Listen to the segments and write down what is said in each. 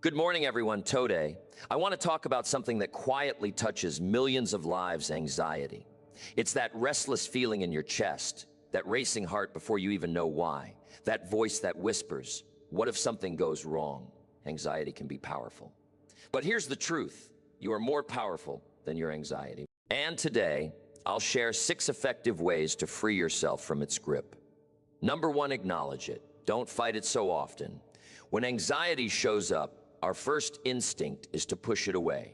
Good morning, everyone. Today, I want to talk about something that quietly touches millions of lives: anxiety. It's that restless feeling in your chest, that racing heart before you even know why, that voice that whispers, what if something goes wrong? Anxiety can be powerful. But here's the truth: you are more powerful than your anxiety. And today, I'll share 6 effective ways to free yourself from its grip. Number 1, acknowledge it. Don't fight it so often. When anxiety shows up, our first instinct is to push it away.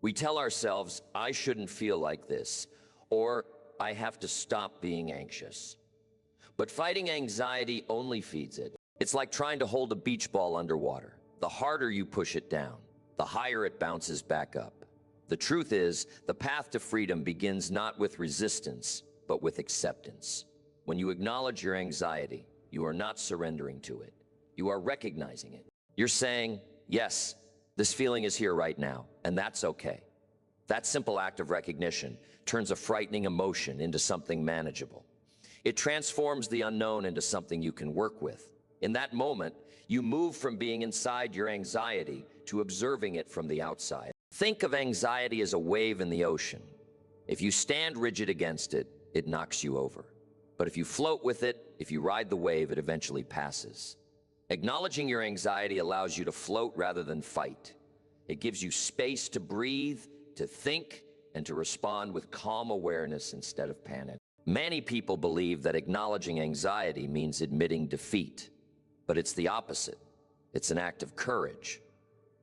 We tell ourselves, I shouldn't feel like this, or I have to stop being anxious. But fighting anxiety only feeds it. It's like trying to hold a beach ball underwater. The harder you push it down, the higher it bounces back up. The truth is, the path to freedom begins not with resistance, but with acceptance. When you acknowledge your anxiety, you are not surrendering to it. You are recognizing it. You're saying, yes, this feeling is here right now, and that's okay. That simple act of recognition turns a frightening emotion into something manageable. It transforms the unknown into something you can work with. In that moment, you move from being inside your anxiety to observing it from the outside. Think of anxiety as a wave in the ocean. If you stand rigid against it, it knocks you over. But if you float with it, if you ride the wave, it eventually passes. Acknowledging your anxiety allows you to float rather than fight. It gives you space to breathe, to think, and to respond with calm awareness instead of panic. Many people believe that acknowledging anxiety means admitting defeat, but it's the opposite. It's an act of courage.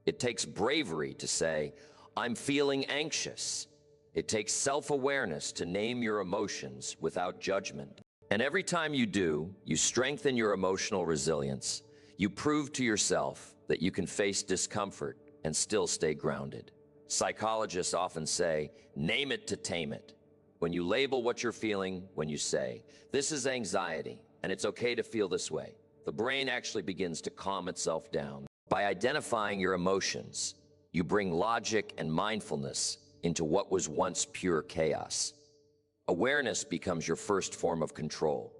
It takes bravery to say, I'm feeling anxious. It takes self-awareness to name your emotions without judgment. And every time you do, you strengthen your emotional resilience. You prove to yourself that you can face discomfort and still stay grounded. Psychologists often say, name it to tame it. When you label what you're feeling, when you say, this is anxiety, and it's okay to feel this way, the brain actually begins to calm itself down. By identifying your emotions, you bring logic and mindfulness into what was once pure chaos. Awareness becomes your first form of control.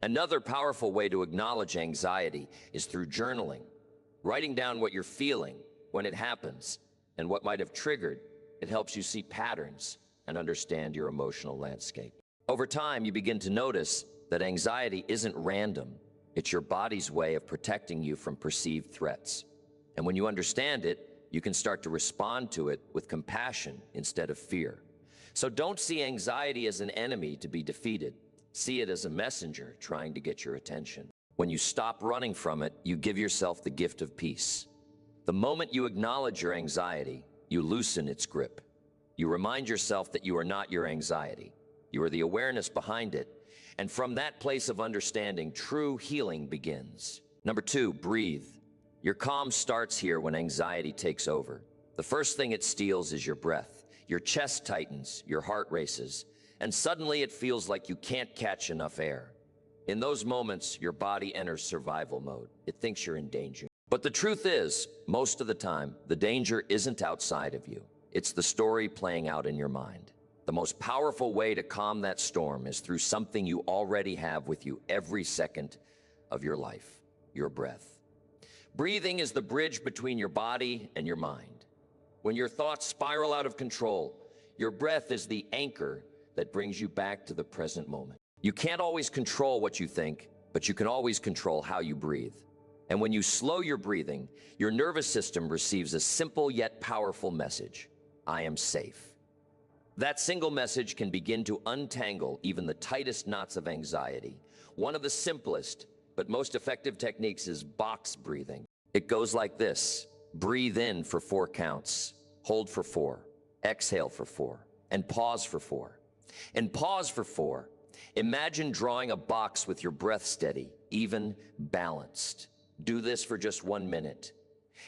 Another powerful way to acknowledge anxiety is through journaling. Writing down what you're feeling when it happens and what might have triggered, it helps you see patterns and understand your emotional landscape. Over time, you begin to notice that anxiety isn't random. It's your body's way of protecting you from perceived threats. And when you understand it, you can start to respond to it with compassion instead of fear. So don't see anxiety as an enemy to be defeated. See it as a messenger trying to get your attention. When you stop running from it, you give yourself the gift of peace. The moment you acknowledge your anxiety, you loosen its grip. You remind yourself that you are not your anxiety. You are the awareness behind it. And from that place of understanding, true healing begins. Number 2, breathe. Your calm starts here when anxiety takes over. The first thing it steals is your breath. Your chest tightens, your heart races, and suddenly it feels like you can't catch enough air. In those moments, your body enters survival mode. It thinks you're in danger. But the truth is, most of the time, the danger isn't outside of you. It's the story playing out in your mind. The most powerful way to calm that storm is through something you already have with you every second of your life: your breath. Breathing is the bridge between your body and your mind. When your thoughts spiral out of control, your breath is the anchor that brings you back to the present moment. You can't always control what you think, but you can always control how you breathe. And when you slow your breathing, your nervous system receives a simple yet powerful message: I am safe. That single message can begin to untangle even the tightest knots of anxiety. One of the simplest but most effective techniques is box breathing. It goes like this: breathe in for 4 counts, hold for 4, exhale for 4, and pause for 4. And pause for 4. Imagine drawing a box with your breath steady, even, balanced. Do this for just 1 minute,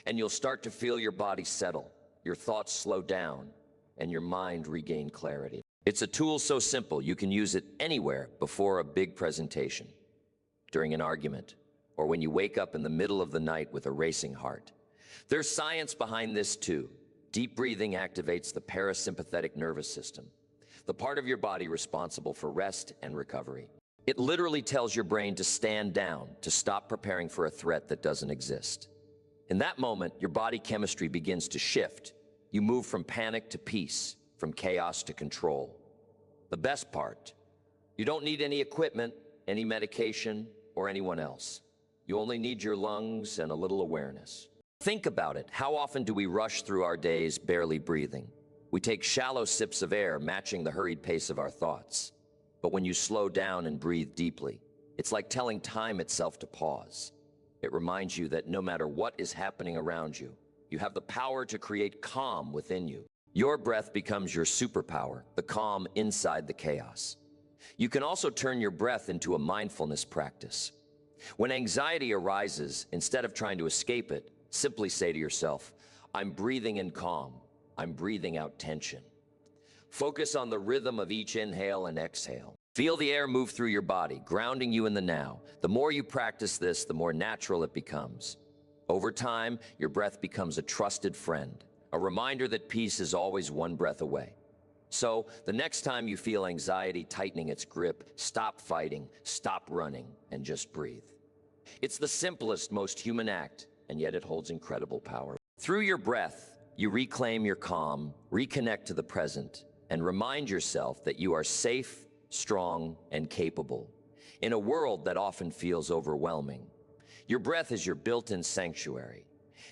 and you'll start to feel your body settle, your thoughts slow down, and your mind regain clarity. It's a tool so simple you can use it anywhere before a big presentation, during an argument, or when you wake up in the middle of the night with a racing heart. There's science behind this too. Deep breathing activates the parasympathetic nervous system, the part of your body responsible for rest and recovery. It literally tells your brain to stand down, to stop preparing for a threat that doesn't exist. In that moment, your body chemistry begins to shift. You move from panic to peace, from chaos to control. The best part, you don't need any equipment, any medication, or anyone else. You only need your lungs and a little awareness. Think about it. How often do we rush through our days barely breathing? We take shallow sips of air, matching the hurried pace of our thoughts. But when you slow down and breathe deeply, it's like telling time itself to pause. It reminds you that no matter what is happening around you, you have the power to create calm within you. Your breath becomes your superpower, the calm inside the chaos. You can also turn your breath into a mindfulness practice. When anxiety arises, instead of trying to escape it, simply say to yourself, I'm breathing in calm. I'm breathing out tension. Focus on the rhythm of each inhale and exhale. Feel the air move through your body, grounding you in the now. The more you practice this, the more natural it becomes. Over time, your breath becomes a trusted friend, a reminder that peace is always one breath away. So, the next time you feel anxiety tightening its grip, stop fighting, stop running, and just breathe. It's the simplest, most human act, and yet it holds incredible power. Through your breath, you reclaim your calm, reconnect to the present, and remind yourself that you are safe, strong, and capable in a world that often feels overwhelming. Your breath is your built-in sanctuary.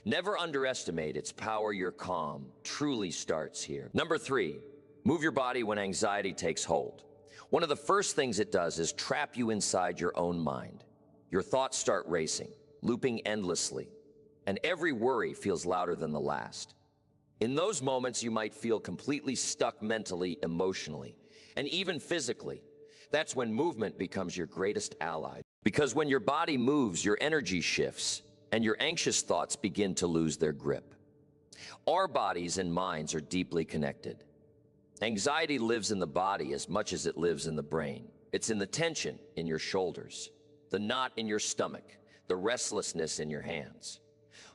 Never underestimate its power. Your calm truly starts here. Number 3, move your body when anxiety takes hold. One of the first things it does is trap you inside your own mind. Your thoughts start racing, looping endlessly, and every worry feels louder than the last. In those moments, you might feel completely stuck mentally, emotionally, and even physically. That's when movement becomes your greatest ally. Because when your body moves, your energy shifts, and your anxious thoughts begin to lose their grip. Our bodies and minds are deeply connected. Anxiety lives in the body as much as it lives in the brain. It's in the tension in your shoulders, the knot in your stomach, the restlessness in your hands.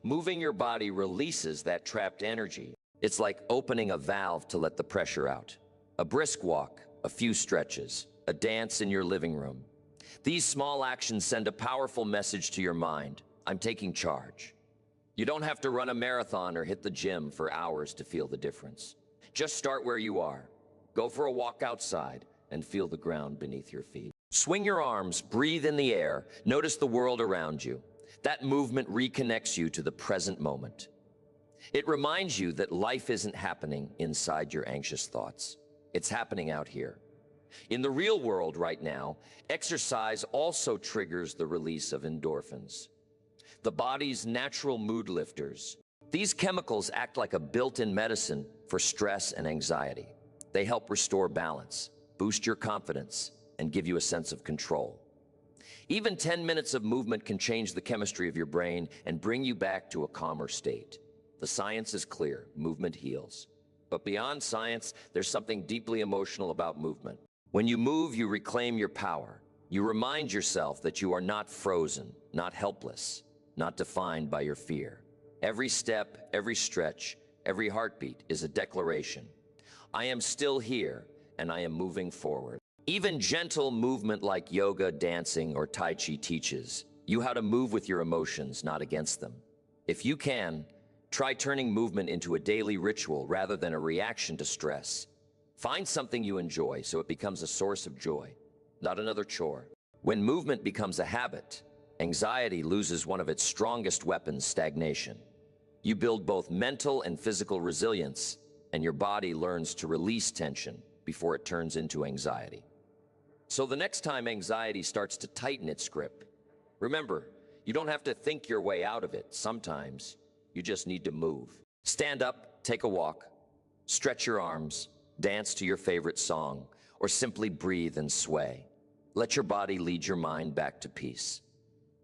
Moving your body releases that trapped energy. It's like opening a valve to let the pressure out. A brisk walk, a few stretches, a dance in your living room. These small actions send a powerful message to your mind. I'm taking charge. You don't have to run a marathon or hit the gym for hours to feel the difference. Just start where you are. Go for a walk outside and feel the ground beneath your feet. Swing your arms, breathe in the air, notice the world around you. That movement reconnects you to the present moment. It reminds you that life isn't happening inside your anxious thoughts. It's happening out here. In the real world right now, exercise also triggers the release of endorphins, the body's natural mood lifters. These chemicals act like a built-in medicine for stress and anxiety. They help restore balance, boost your confidence, and give you a sense of control. Even 10 minutes of movement can change the chemistry of your brain and bring you back to a calmer state. The science is clear, movement heals. But beyond science, there's something deeply emotional about movement. When you move, you reclaim your power. You remind yourself that you are not frozen, not helpless, not defined by your fear. Every step, every stretch, every heartbeat is a declaration. I am still here, and I am moving forward. Even gentle movement like yoga, dancing, or Tai Chi teaches you how to move with your emotions, not against them. If you can, try turning movement into a daily ritual rather than a reaction to stress. Find something you enjoy so it becomes a source of joy, not another chore. When movement becomes a habit, anxiety loses one of its strongest weapons, stagnation. You build both mental and physical resilience, and your body learns to release tension before it turns into anxiety. So the next time anxiety starts to tighten its grip, remember, you don't have to think your way out of it. Sometimes you just need to move. Stand up, take a walk, stretch your arms, dance to your favorite song, or simply breathe and sway. Let your body lead your mind back to peace.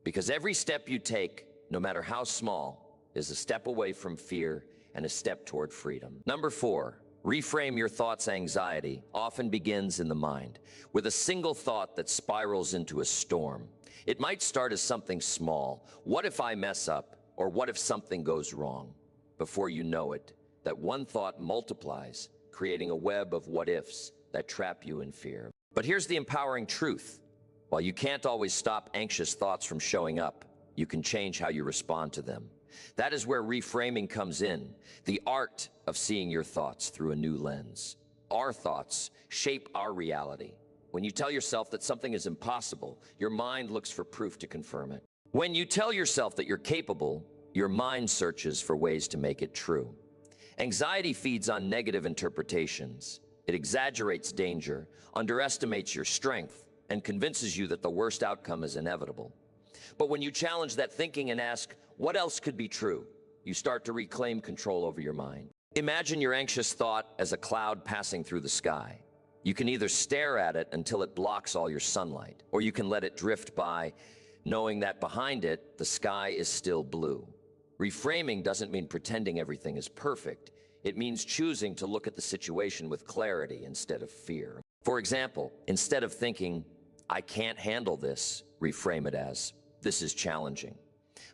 Because every step you take, no matter how small, is a step away from fear and a step toward freedom. Number 4, reframe your thoughts. Anxiety often begins in the mind with a single thought that spirals into a storm. It might start as something small. What if I mess up? Or what if something goes wrong? Before you know it, that one thought multiplies, creating a web of what ifs that trap you in fear. But here's the empowering truth. While you can't always stop anxious thoughts from showing up, you can change how you respond to them. That is where reframing comes in, the art of seeing your thoughts through a new lens. Our thoughts shape our reality. When you tell yourself that something is impossible, your mind looks for proof to confirm it. When you tell yourself that you're capable, your mind searches for ways to make it true. Anxiety feeds on negative interpretations. It exaggerates danger, underestimates your strength, and convinces you that the worst outcome is inevitable. But when you challenge that thinking and ask, what else could be true? You start to reclaim control over your mind. Imagine your anxious thought as a cloud passing through the sky. You can either stare at it until it blocks all your sunlight, or you can let it drift by, knowing that behind it, the sky is still blue. Reframing doesn't mean pretending everything is perfect. It means choosing to look at the situation with clarity instead of fear. For example, instead of thinking, I can't handle this, reframe it as, this is challenging,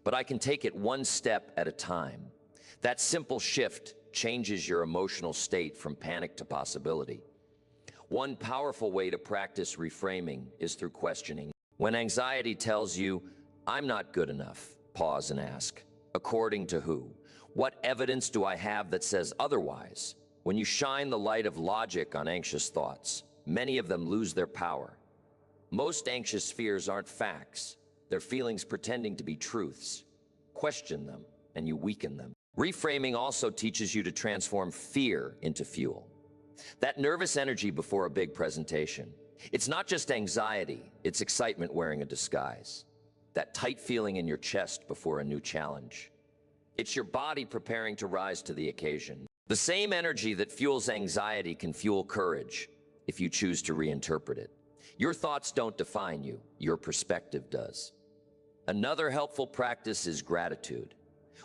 but I can take it one step at a time. That simple shift changes your emotional state from panic to possibility. One powerful way to practice reframing is through questioning. When anxiety tells you, I'm not good enough, pause and ask, according to who? What evidence do I have that says otherwise? When you shine the light of logic on anxious thoughts, many of them lose their power. Most anxious fears aren't facts. They're feelings pretending to be truths. Question them, and you weaken them. Reframing also teaches you to transform fear into fuel. That nervous energy before a big presentation. It's not just anxiety, it's excitement wearing a disguise. That tight feeling in your chest before a new challenge. It's your body preparing to rise to the occasion. The same energy that fuels anxiety can fuel courage if you choose to reinterpret it. Your thoughts don't define you, your perspective does. Another helpful practice is gratitude.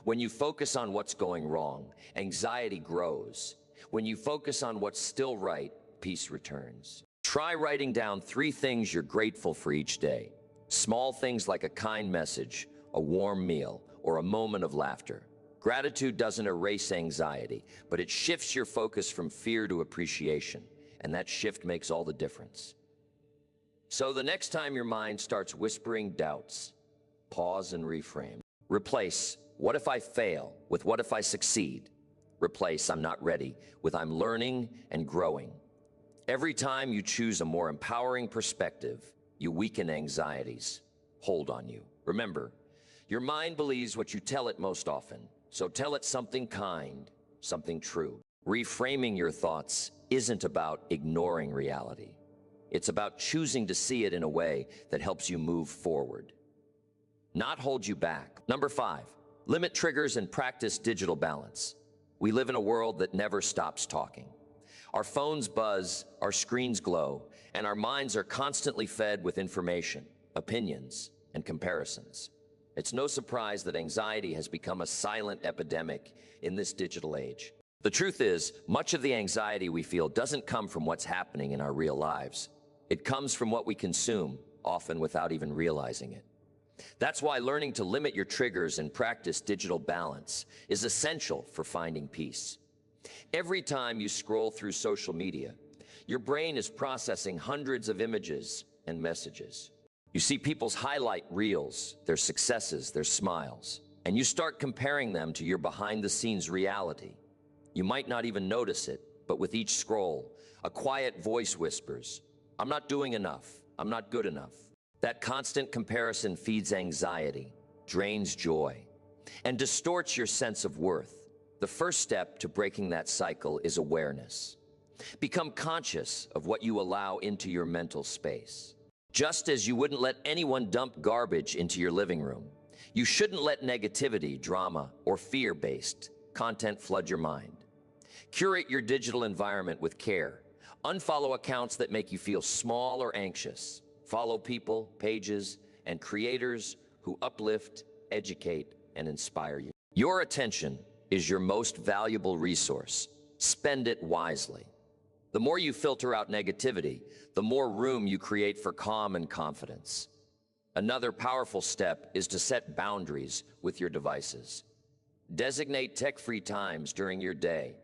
When you focus on what's going wrong, anxiety grows. When you focus on what's still right, peace returns. Try writing down 3 things you're grateful for each day. Small things like a kind message, a warm meal, or a moment of laughter. Gratitude doesn't erase anxiety, but it shifts your focus from fear to appreciation, and that shift makes all the difference. So the next time your mind starts whispering doubts, pause and reframe. Replace, what if I fail, with what if I succeed? Replace, I'm not ready, with I'm learning and growing. Every time you choose a more empowering perspective, you weaken anxieties hold on you. Remember, your mind believes what you tell it most often, so tell it something kind, something true. Reframing your thoughts isn't about ignoring reality. It's about choosing to see it in a way that helps you move forward, not hold you back. Number 5, limit triggers and practice digital balance. We live in a world that never stops talking. Our phones buzz, our screens glow, and our minds are constantly fed with information, opinions, and comparisons. It's no surprise that anxiety has become a silent epidemic in this digital age. The truth is, much of the anxiety we feel doesn't come from what's happening in our real lives. It comes from what we consume, often without even realizing it. That's why learning to limit your triggers and practice digital balance is essential for finding peace. Every time you scroll through social media, your brain is processing hundreds of images and messages. You see people's highlight reels, their successes, their smiles, and you start comparing them to your behind-the-scenes reality. You might not even notice it, but with each scroll, a quiet voice whispers, I'm not doing enough, I'm not good enough. That constant comparison feeds anxiety, drains joy, and distorts your sense of worth. The first step to breaking that cycle is awareness. Become conscious of what you allow into your mental space. Just as you wouldn't let anyone dump garbage into your living room, you shouldn't let negativity, drama, or fear-based content flood your mind. Curate your digital environment with care. Unfollow accounts that make you feel small or anxious. Follow people, pages, and creators who uplift, educate, and inspire you. Your attention is your most valuable resource. Spend it wisely. The more you filter out negativity, the more room you create for calm and confidence. Another powerful step is to set boundaries with your devices. Designate tech-free times during your day,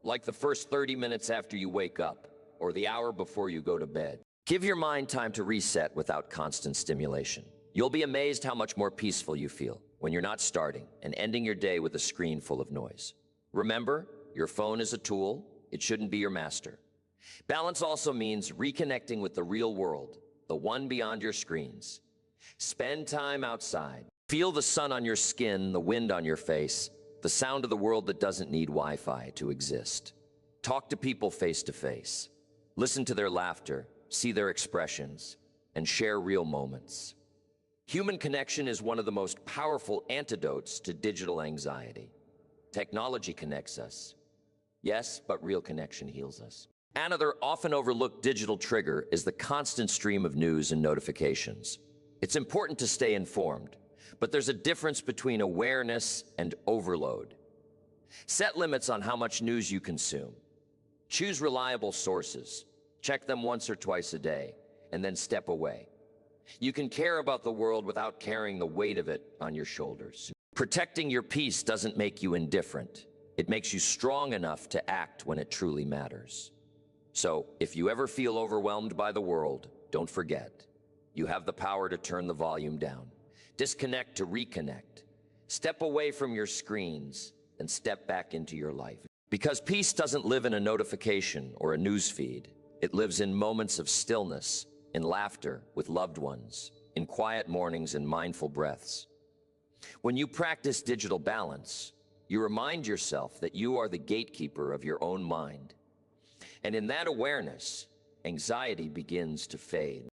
like the first 30 minutes after you wake up or the hour before you go to bed. Give your mind time to reset without constant stimulation. You'll be amazed how much more peaceful you feel. when you're not starting and ending your day with a screen full of noise. Remember, your phone is a tool. It shouldn't be your master. Balance also means reconnecting with the real world, the one beyond your screens. Spend time outside. Feel the sun on your skin, the wind on your face, the sound of the world that doesn't need Wi-Fi to exist. Talk to people face to face. Listen to their laughter, see their expressions, and share real moments. Human connection is one of the most powerful antidotes to digital anxiety. Technology connects us. Yes, but real connection heals us. Another often overlooked digital trigger is the constant stream of news and notifications. It's important to stay informed, but there's a difference between awareness and overload. Set limits on how much news you consume. Choose reliable sources. Check them once or twice a day, and then step away. You can care about the world without carrying the weight of it on your shoulders. Protecting your peace doesn't make you indifferent. It makes you strong enough to act when it truly matters. So, if you ever feel overwhelmed by the world, don't forget, you have the power to turn the volume down. Disconnect to reconnect. Step away from your screens and step back into your life. Because peace doesn't live in a notification or a news feed. It lives in moments of stillness, in laughter with loved ones, in quiet mornings and mindful breaths. When you practice digital balance, you remind yourself that you are the gatekeeper of your own mind. And in that awareness, anxiety begins to fade.